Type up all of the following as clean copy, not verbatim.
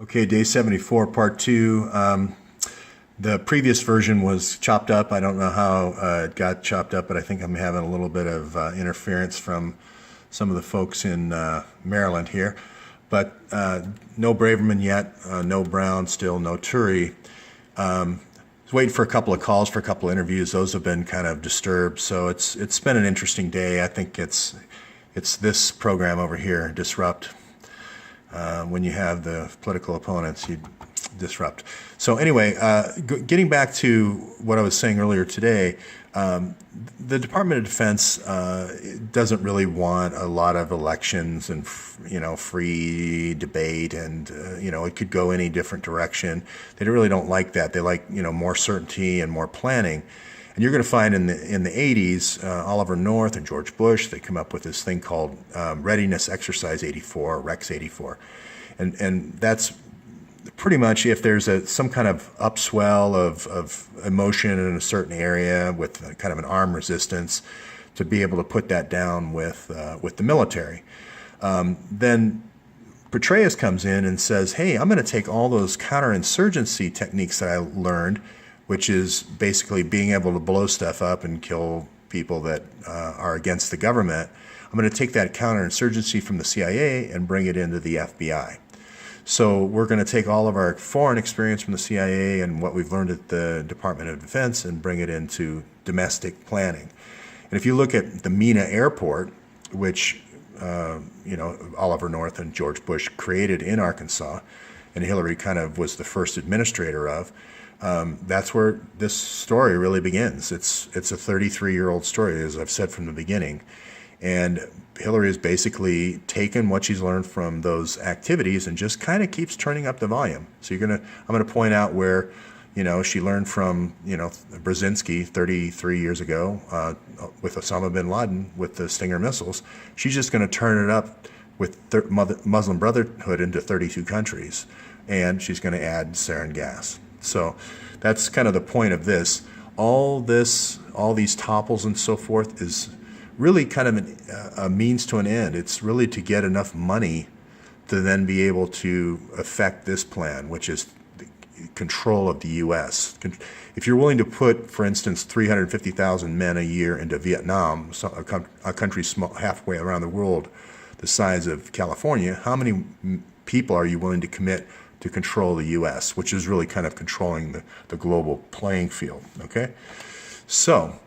Okay, day 74, part two. The previous version was chopped up. I don't know how it got chopped up, but I think I'm having a little bit of interference from some of the folks in Maryland here. But no Braverman yet, no Brown still, no Turi. Was waiting for a couple of calls for a couple of interviews. Those have been kind of disturbed, so it's been an interesting day. I think it's this program over here, Disrupt. When you have the political opponents, you disrupt. So anyway, getting back to what I was saying earlier today, the Department of Defense doesn't really want a lot of elections and free debate, and it could go any different direction. They really don't like that. They like more certainty and more planning. And you're going to find in the 80s, Oliver North and George Bush, they come up with this thing called Readiness Exercise 84, Rex 84. And that's pretty much if there's some kind of upswell of emotion in a certain area with kind of an armed resistance, to be able to put that down with the military. Then Petraeus comes in and says, hey, I'm going to take all those counterinsurgency techniques that I learned, which is basically being able to blow stuff up and kill people that are against the government. I'm going to take that counterinsurgency from the CIA and bring it into the FBI. So we're going to take all of our foreign experience from the CIA and what we've learned at the Department of Defense and bring it into domestic planning. And if you look at the Mena Airport, which Oliver North and George Bush created in Arkansas, and Hillary kind of was the first administrator of, that's where this story really begins. It's a 33-year-old story, as I've said from the beginning. And Hillary has basically taken what she's learned from those activities and just kind of keeps turning up the volume. So I'm gonna point out where, she learned from, Brzezinski 33 years ago with Osama bin Laden with the Stinger missiles. She's just going to turn it up with Muslim Brotherhood into 32 countries, and she's going to add sarin gas. So that's kind of the point of this. All these topples and so forth is really kind of a means to an end. It's really to get enough money to then be able to affect this plan, which is the control of the U.S. If you're willing to put, for instance, 350,000 men a year into Vietnam, a country halfway around the world, the size of California, how many people are you willing to commit to control the U.S., which is really kind of controlling the global playing field, okay? So,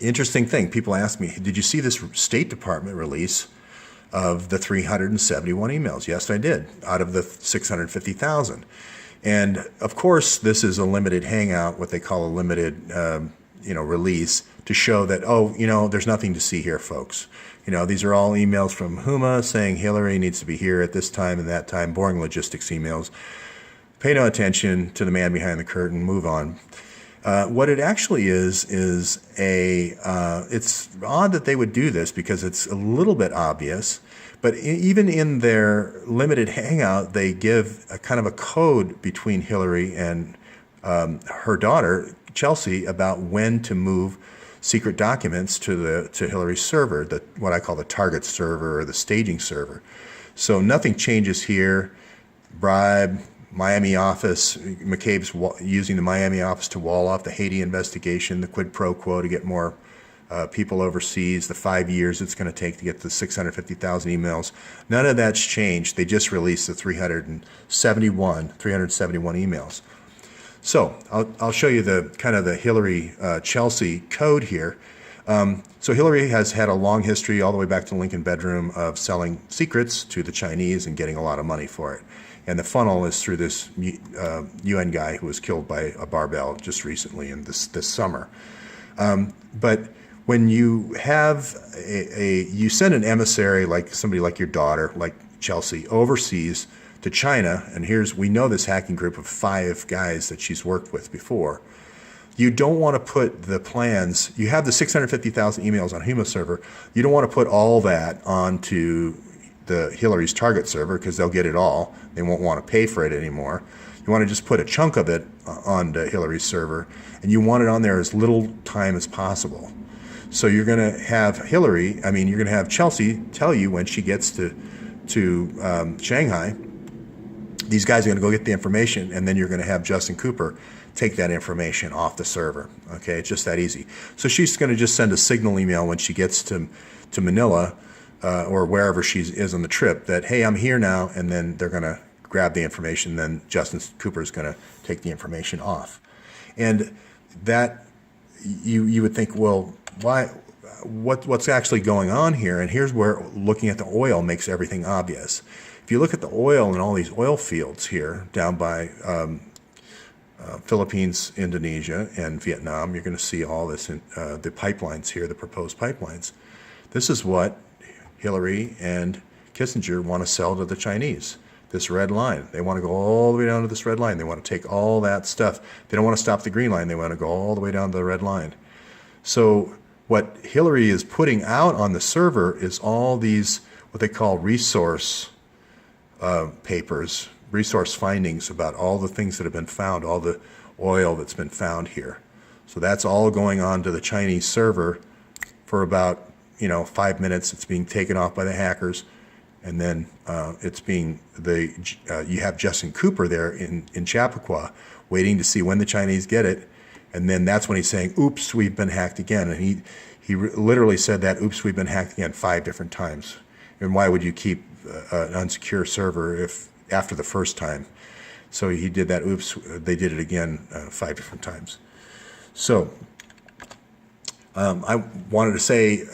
interesting thing, people ask me, did you see this State Department release of the 371 emails? Yes, I did, out of the 650,000. And of course, this is a limited hangout, what they call a limited release, to show that, there's nothing to see here, folks. These are all emails from Huma saying Hillary needs to be here at this time and that time, boring logistics emails. Pay no attention to the man behind the curtain, move on. What it actually is it's odd that they would do this because it's a little bit obvious, but even in their limited hangout, they give a kind of a code between Hillary and her daughter, Chelsea, about when to move secret documents to Hillary's server, what I call the target server or the staging server. So nothing changes here. Bribe, Miami office, McCabe's using the Miami office to wall off the Haiti investigation, the quid pro quo to get more people overseas, the 5 years it's going to take to get the 650,000 emails. None of that's changed. They just released the 371 emails. So I'll show you the kind of the Hillary Chelsea code here. So Hillary has had a long history all the way back to the Lincoln bedroom of selling secrets to the Chinese and getting a lot of money for it. And the funnel is through this UN guy who was killed by a barbell just recently in this summer. But when you have you send an emissary, like somebody like your daughter, like Chelsea, overseas to China, and we know this hacking group of 5 guys that she's worked with before. You don't want to put the plans, you have the 650,000 emails on Huma server, you don't want to put all that onto the Hillary's target server because they'll get it all. They won't want to pay for it anymore. You want to just put a chunk of it onto Hillary's server, and you want it on there as little time as possible. So you're going to have you're going to have Chelsea tell you when she gets to Shanghai these guys are going to go get the information, and then you're going to have Justin Cooper take that information off the server. Okay, it's just that easy. So she's going to just send a signal email when she gets to Manila or wherever she is on the trip that, hey, I'm here now, and then they're going to grab the information. Then Justin Cooper is going to take the information off, and that you would think, well, why? What's actually going on here? And here's where looking at the oil makes everything obvious. If you look at the oil in all these oil fields here down by Philippines, Indonesia, and Vietnam, you're going to see all this in the pipelines here, the proposed pipelines. This is what Hillary and Kissinger want to sell to the Chinese, this red line. They want to go all the way down to this red line. They want to take all that stuff. They don't want to stop the green line. They want to go all the way down to the red line. So what Hillary is putting out on the server is all these, what they call resource papers, resource findings about all the things that have been found, all the oil that's been found here. So that's all going on to the Chinese server for about 5 minutes. It's being taken off by the hackers, and then you have Justin Cooper there in Chappaqua waiting to see when the Chinese get it, and then that's when he's saying, "Oops, we've been hacked again." And he literally said that, "Oops, we've been hacked again," 5 different times. And why would you keep an unsecure server if after the first time? So he did that. Oops, they did it again 5 different times. So I wanted to say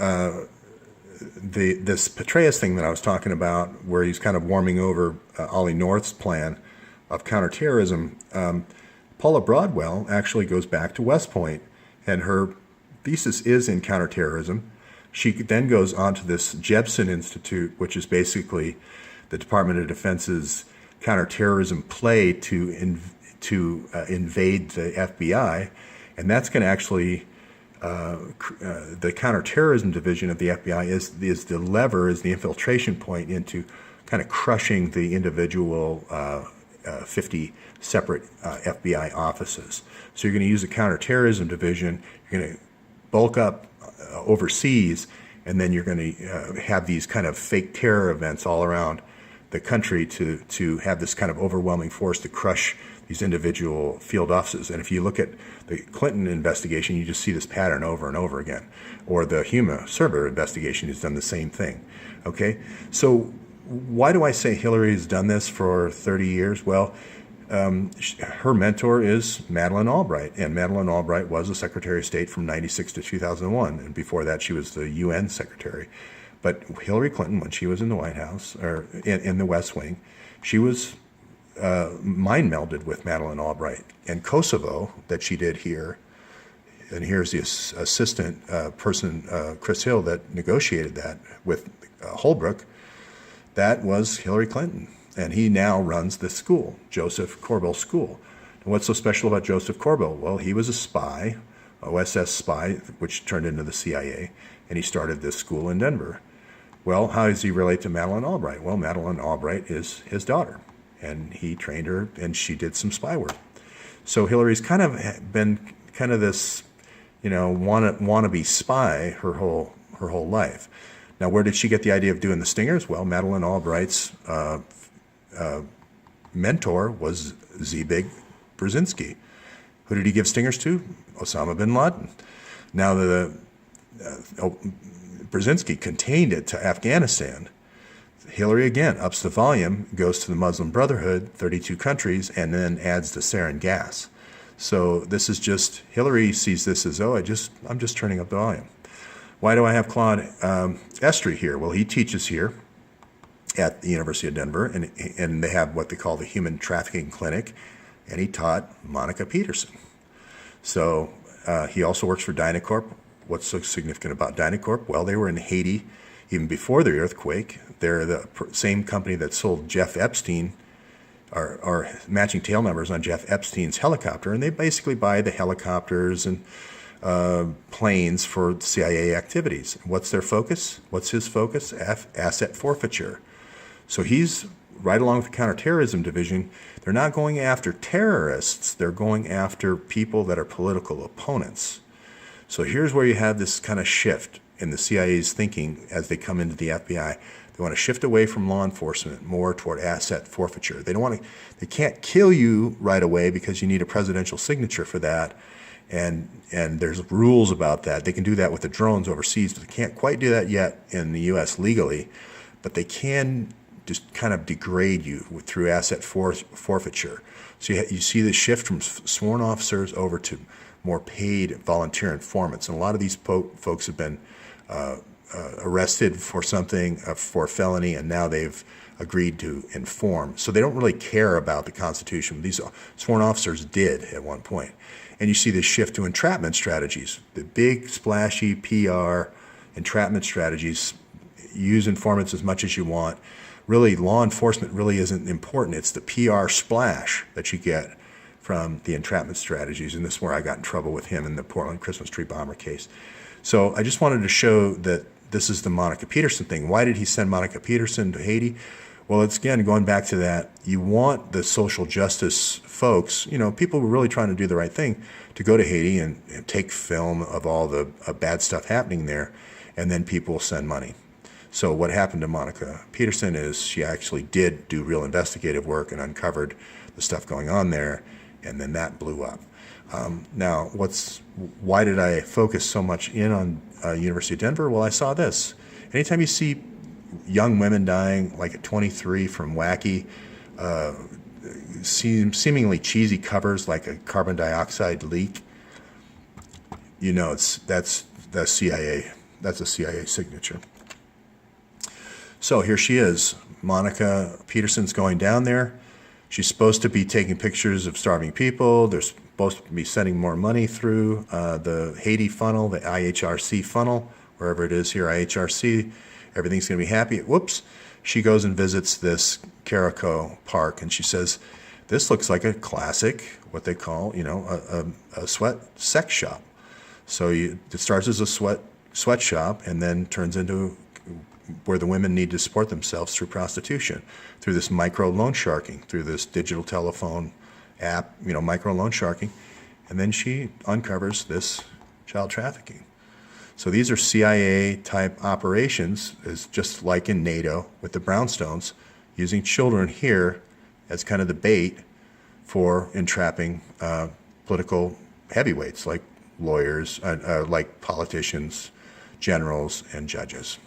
this Petraeus thing that I was talking about, where he's kind of warming over Ollie North's plan of counterterrorism. Paula Broadwell actually goes back to West Point, and her thesis is in counterterrorism. She then goes on to this Jebsen Institute, which is basically the Department of Defense's counterterrorism play to invade the FBI, and that's going to actually the counterterrorism division of the FBI is the lever, is the infiltration point into kind of crushing the individual 50 separate FBI offices. So you're going to use the counterterrorism division. You're going to bulk up overseas, and then you're going to have these kind of fake terror events all around the country to have this kind of overwhelming force to crush these individual field offices. And if you look at the Clinton investigation, you just see this pattern over and over again. Or the Huma server investigation has done the same thing. Okay, so why do I say Hillary has done this for 30 years? Well, her mentor is Madeleine Albright, and Madeleine Albright was a Secretary of State from 96 to 2001, and before that she was the UN Secretary. But Hillary Clinton, when she was in the White House, or in the West Wing, she was mind melded with Madeleine Albright. And Kosovo, that she did here, and here's the assistant person, Chris Hill, that negotiated that with Holbrooke, that was Hillary Clinton. And he now runs the school, Joseph Corbell School. And what's so special about Joseph Corbell? Well, he was a spy, OSS spy, which turned into the CIA, and he started this school in Denver. Well, how does he relate to Madeleine Albright? Well, Madeleine Albright is his daughter, and he trained her, and she did some spy work. So Hillary's kind of been kind of this, wannabe spy her whole life. Now, where did she get the idea of doing the stingers? Well, Madeleine Albright's mentor was Zbig Brzezinski. Who did he give stingers to? Osama bin Laden. Now, Brzezinski contained it to Afghanistan. Hillary, again, ups the volume, goes to the Muslim Brotherhood, 32 countries, and then adds the sarin gas. So this is just, Hillary sees this as, I'm just turning up the volume. Why do I have Claude Estrie here? Well, he teaches here at the University of Denver, and they have what they call the Human Trafficking Clinic, and he taught Monica Peterson. So he also works for Dynacorp. What's so significant about Dynacorp? Well, they were in Haiti even before the earthquake. They're the same company that sold Jeff Epstein, or matching tail numbers on Jeff Epstein's helicopter, and they basically buy the helicopters and planes for CIA activities. What's their focus? What's his focus? Asset forfeiture. So he's right along with the counterterrorism division. They're not going after terrorists. They're going after people that are political opponents. So here's where you have this kind of shift in the CIA's thinking as they come into the FBI. They want to shift away from law enforcement more toward asset forfeiture. They can't kill you right away because you need a presidential signature for that. And there's rules about that. They can do that with the drones overseas, but they can't quite do that yet in the U.S. legally. But they can just kind of degrade you through asset forfeiture. So you see the shift from sworn officers over to more paid volunteer informants. And a lot of these folks have been arrested for something, for a felony, and now they've agreed to inform. So they don't really care about the Constitution. These sworn officers did at one point. And you see this shift to entrapment strategies, the big, splashy PR entrapment strategies. Use informants as much as you want. Really, law enforcement really isn't important. It's the PR splash that you get from the entrapment strategies. And this is where I got in trouble with him in the Portland Christmas tree bomber case. So I just wanted to show that this is the Monica Peterson thing. Why did he send Monica Peterson to Haiti? Well, it's again going back to that. You want the social justice folks, people who are really trying to do the right thing, to go to Haiti and take film of all the bad stuff happening there, and then people will send money. So what happened to Monica Peterson is she actually did do real investigative work and uncovered the stuff going on there, and then that blew up. Now, why did I focus so much in on University of Denver? Well, I saw this. Anytime you see young women dying, like at 23 from wacky, seemingly cheesy covers like a carbon dioxide leak, that's CIA. That's a CIA signature. So here she is. Monica Peterson's going down there. She's supposed to be taking pictures of starving people. They're supposed to be sending more money through the Haiti funnel, the IHRC funnel, wherever it is here, IHRC. Everything's going to be happy. Whoops. She goes and visits this Caraco Park, and she says, this looks like a classic, what they call, a sweat sex shop. So it starts as a sweatshop and then turns into where the women need to support themselves through prostitution, through this micro loan sharking, through this digital telephone app, micro loan sharking. And then she uncovers this child trafficking. So these are CIA type operations, is just like in NATO with the brownstones, using children here as kind of the bait for entrapping political heavyweights like lawyers, like politicians, generals, and judges.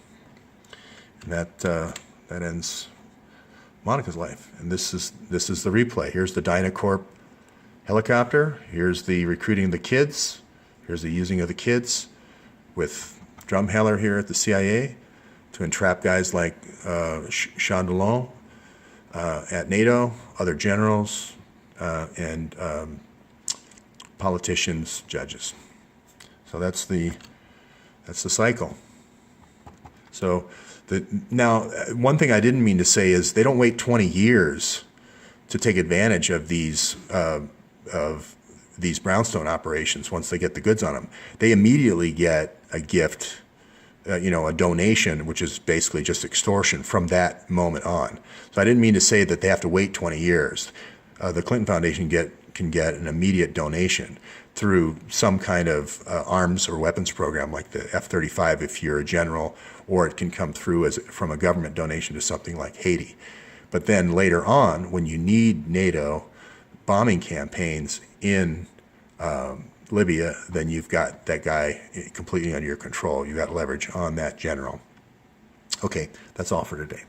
And that ends Monica's life. And this is the replay. Here's the Dynacorp helicopter. Here's the recruiting of the kids. Here's the using of the kids with Drumheller here at the CIA to entrap guys like Chandellon at NATO, other generals, and politicians, judges. So that's the cycle. So now, one thing I didn't mean to say is they don't wait 20 years to take advantage of these brownstone operations once they get the goods on them. They immediately get a gift, a donation, which is basically just extortion from that moment on. So I didn't mean to say that they have to wait 20 years. The Clinton Foundation can get an immediate donation through some kind of arms or weapons program like the F-35 if you're a general, or it can come through from a government donation to something like Haiti. But then later on, when you need NATO bombing campaigns in Libya, then you've got that guy completely under your control. You've got leverage on that general. Okay, that's all for today.